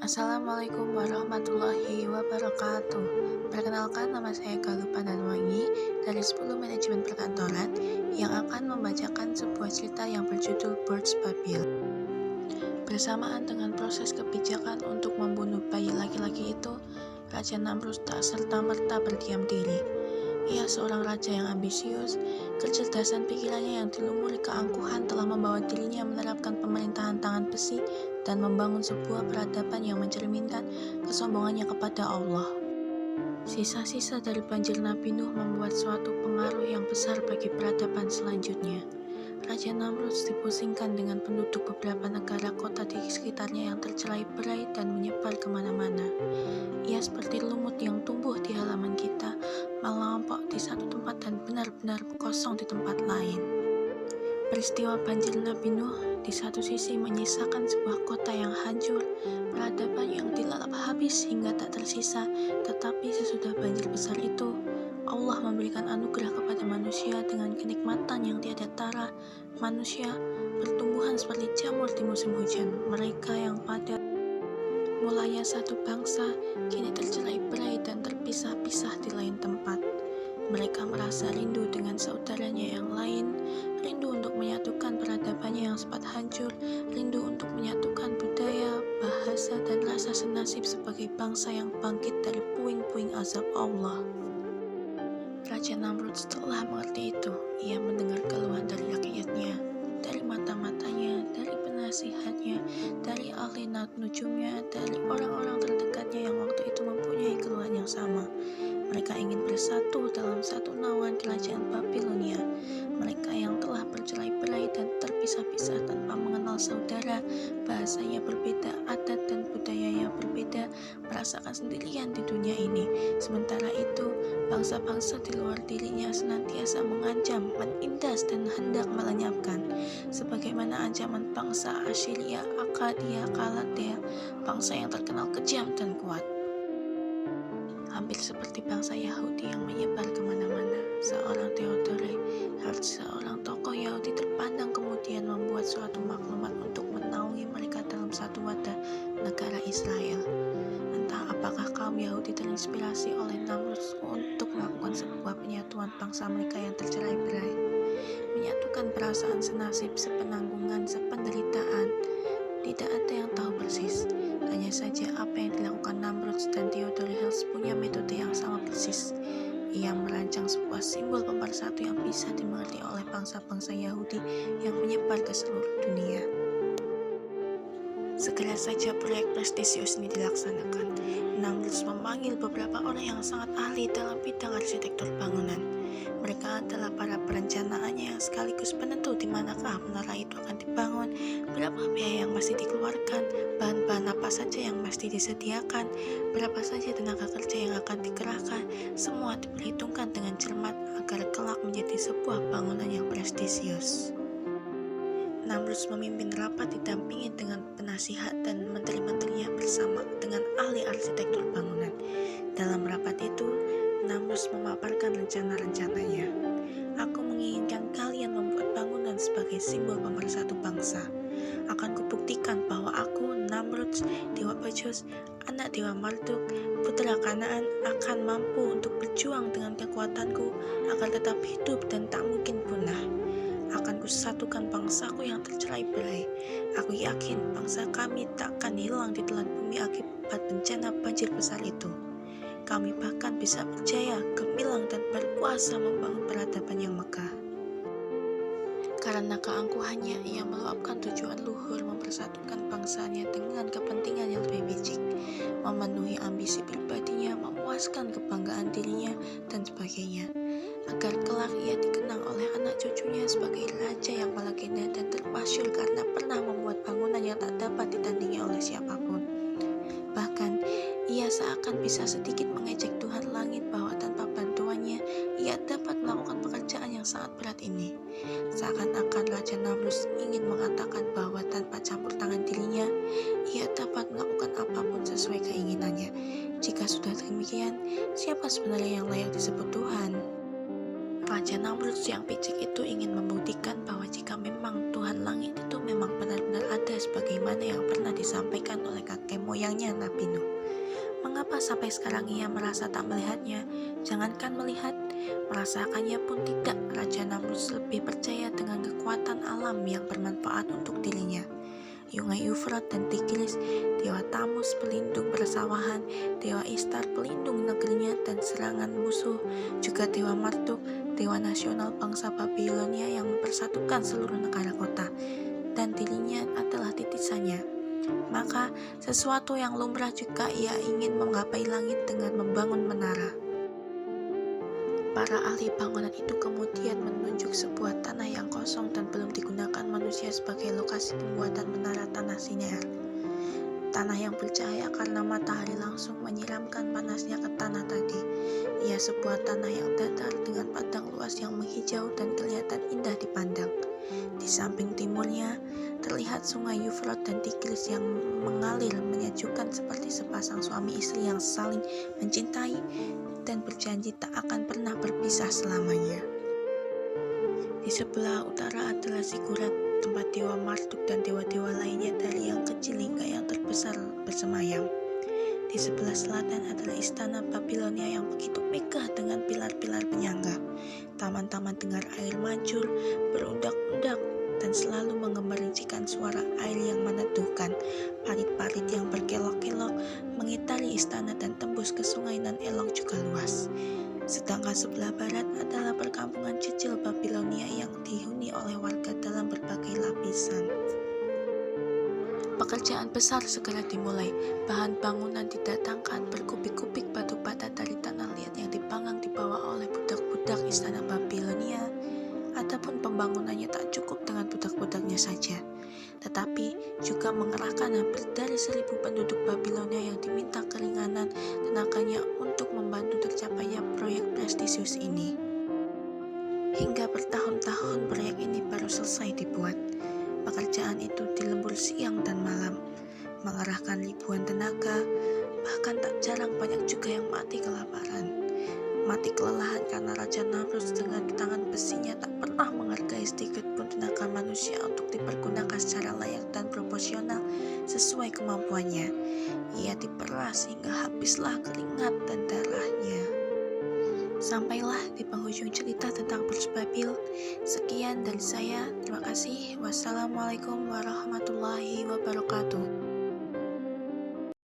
Assalamualaikum warahmatullahi wabarakatuh. Perkenalkan, nama saya Galupa Danwangi dari 10 Manajemen Perkantoran yang akan membacakan sebuah cerita yang berjudul Birds Babil. Bersamaan dengan proses kebijakan untuk membunuh bayi laki-laki itu, Raja Namrud tak serta-merta berdiam diri. Ia seorang raja yang ambisius. Kecerdasan pikirannya yang dilumuri keangkuhan telah membawa dirinya menerapkan pemerintahan tangan besi dan membangun sebuah peradaban yang mencerminkan kesombongannya kepada Allah. Sisa-sisa dari banjir Nabi Nuh membuat suatu pengaruh yang besar bagi peradaban selanjutnya. Raja Namrud dipusingkan dengan penduduk beberapa negara kota di sekitarnya yang tercerai-berai dan menyebar kemana-mana. Ia seperti lumut yang tumbuh di halaman kita, melampau di satu tempat dan benar-benar kosong di tempat lain. Peristiwa banjir Nabi Nuh di satu sisi menyisakan sebuah kota yang hancur, peradaban yang dilalap habis hingga tak tersisa, tetapi sesudah banjir besar itu, Allah memberikan anugerah kepada manusia dengan kenikmatan yang tiada tara. Manusia pertumbuhan seperti jamur di musim hujan. Mereka yang pada mulanya satu bangsa, kini tercerai-berai dan terpisah-pisah di lain tempat. Mereka merasa rindu dengan saudaranya yang lain, rindu untuk menyatukan peradabannya yang sempat hancur, rindu untuk menyatukan budaya, bahasa, dan rasa senasib sebagai bangsa yang bangkit dari puing-puing azab Allah. Raja Namrud setelah mengerti itu, ia mendengar keluhan dari rakyatnya, dari mata-matanya, dari penasihatnya, dari ahli nujumnya, dari orang-orang terdekatnya yang waktu itu mempunyai keluhan yang sama. Mereka ingin bersatu dalam satu naungan kerajaan Babilonia. Mereka yang telah bercerai-berai dan terpisah-pisah tanpa mengenal saudara, bahasanya berbeda, adat dan budayanya berbeda, merasakan sendirian di dunia ini. Sementara itu, bangsa-bangsa di luar dirinya senantiasa mengancam, menindas, dan hendak melenyapkan. Sebagaimana ancaman bangsa Assyria, Akkadia, Kaldea, bangsa yang terkenal kejam dan kuat. Hampir seperti bangsa Yahudi yang menyebar kemana-mana, seorang Theodore Herzl, seorang tokoh Yahudi terpandang kemudian membuat suatu maklumat untuk menaungi mereka dalam satu wadah negara Israel. Entah apakah kaum Yahudi terinspirasi oleh Namrud untuk melakukan sebuah penyatuan bangsa mereka yang tercerai-berai, menyatukan perasaan senasib, sepenanggungan, sependeritaan. Tidak ada yang tahu persis. Hanya saja apa yang dilakukan Namrud dan Theodore Herzl punya metode yang sama persis. Ia merancang sebuah simbol pemersatu yang bisa dimengerti oleh bangsa-bangsa Yahudi yang menyebar ke seluruh dunia. Segera saja proyek prestisius ini dilaksanakan. Namrud memanggil beberapa orang yang sangat ahli dalam bidang arsitektur bangunan. Mereka adalah para perencanaannya yang sekaligus penentu di manakah menara itu akan dibangun, berapa biaya yang mesti dikeluarkan, bahan-bahan apa saja yang mesti disediakan, berapa saja tenaga kerja yang akan dikerahkan. Semua diperhitungkan dengan cermat agar kelak menjadi sebuah bangunan yang prestisius. Namrud memimpin rapat didampingi dengan penasihat dan menteri-menterinya bersama dengan ahli arsitektur bangunan. Dalam rapat itu, Namrud memaparkan rencana-rencananya. Aku menginginkan kalian membuat bangunan sebagai simbol pemersatu bangsa. Akan kubuktikan bahwa aku, Namrud, Dewa Bajos, anak Dewa Marduk, putra Kanaan, akan mampu untuk berjuang dengan kekuatanku agar tetap hidup dan tak mungkin punah. Akan kusatukan bangsaku yang tercerai-berai. Aku yakin bangsa kami takkan hilang di telan bumi akibat bencana banjir besar itu. Kami bahkan bisa berjaya, gemilang dan berkuasa membangun peradaban yang megah. Karena keangkuhannya, ia meluapkan tujuan luhur mempersatukan bangsanya dengan kepentingan yang lebih bijik, memenuhi ambisi pribadinya, memuaskan kebanggaan dirinya, dan sebagainya, agar kelak ia dikenang oleh anak cucunya sebagai raja yang melegenda dan termasyhur karena pernah membuat bangunan yang tak dapat ditandingi oleh siapapun. Bahkan, ia seakan bisa sedikit mengejek Tuhan langit bahwa tanpa bantuannya, ia dapat melakukan pekerjaan yang sangat berat ini. Seakan-akan Raja Namrud ingin mengatakan bahwa tanpa campur tangan dirinya, ia dapat melakukan apapun sesuai keinginannya. Jika sudah demikian, siapa sebenarnya yang layak disebut Tuhan? Raja Namrud yang picik itu ingin membuktikan bahwa jika memang Tuhan langit itu memang benar-benar ada sebagaimana yang pernah disampaikan oleh kakek moyangnya Nabi Nuh. Mengapa sampai sekarang ia merasa tak melihatnya? Jangankan melihat, merasakannya pun tidak. Raja Namrus lebih percaya dengan kekuatan alam yang bermanfaat untuk dirinya. Sungai Eufrat dan Tigris, Dewa Tamus pelindung persawahan, Dewa Istar pelindung negerinya dan serangan musuh, juga Dewa Marduk, Dewa nasional bangsa Babilonia yang mempersatukan seluruh negara kota, dan dirinya adalah titisannya. Maka sesuatu yang lumrah juga ia ingin menggapai langit dengan membangun menara. Para ahli bangunan itu kemudian menunjuk sebuah tanah yang kosong dan belum digunakan manusia sebagai lokasi pembuatan menara tanah Sinear. Tanah yang bercahaya karena matahari langsung menyiramkan panasnya ke tanah tadi. Ia sebuah tanah yang datar dengan padang luas yang menghijau dan kelihatan indah dipandang. Di samping timurnya, terlihat sungai Eufrat dan Tigris yang mengalir menyejukkan seperti sepasang suami istri yang saling mencintai dan berjanji tak akan pernah berpisah selamanya. Di sebelah utara adalah Ziggurat, tempat Dewa Marduk dan dewa-dewa lainnya dari yang kecil hingga yang terbesar bersemayam. Di sebelah selatan adalah istana Babilonia yang begitu megah dengan pilar-pilar penyangga. Taman-taman dengar air mancur, berundak-undak, dan selalu mengemerincikan suara air yang meneduhkan. Parit-parit yang berkelok-kelok mengitari istana dan tembus ke sungai nan elok juga luas. Sedangkan sebelah barat adalah perkampungan kecil Babilonia yang dihuni oleh warga dalam berbagai lapisan. Pekerjaan besar segera dimulai. Bahan bangunan didatangkan, berkubik-kubik batu bata dari tanah liat yang dipanggang dibawa oleh budak-budak istana Babilonia. Adapun pembangunannya tak cukup dengan budak-budaknya saja, tetapi juga mengerahkan hampir dari 1.000 penduduk Babilonia yang diminta keringanan tenaganya untuk membantu tercapainya proyek prestisius ini. Hingga bertahun-tahun proyek ini baru selesai dibuat. Pekerjaan itu dilembur siang dan malam, mengerahkan ribuan tenaga, bahkan tak jarang banyak juga yang mati kelaparan. Mati kelelahan karena Raja Namrus dengan tangan besinya tak pernah menghargai sedikit pun tenaga manusia untuk dipergunakan secara layak dan proporsional sesuai kemampuannya. Ia diperas hingga habislah keringat dan darahnya. Sampailah di penghujung cerita tentang Burj Babil. Sekian dari saya. Terima kasih. Wassalamualaikum warahmatullahi wabarakatuh.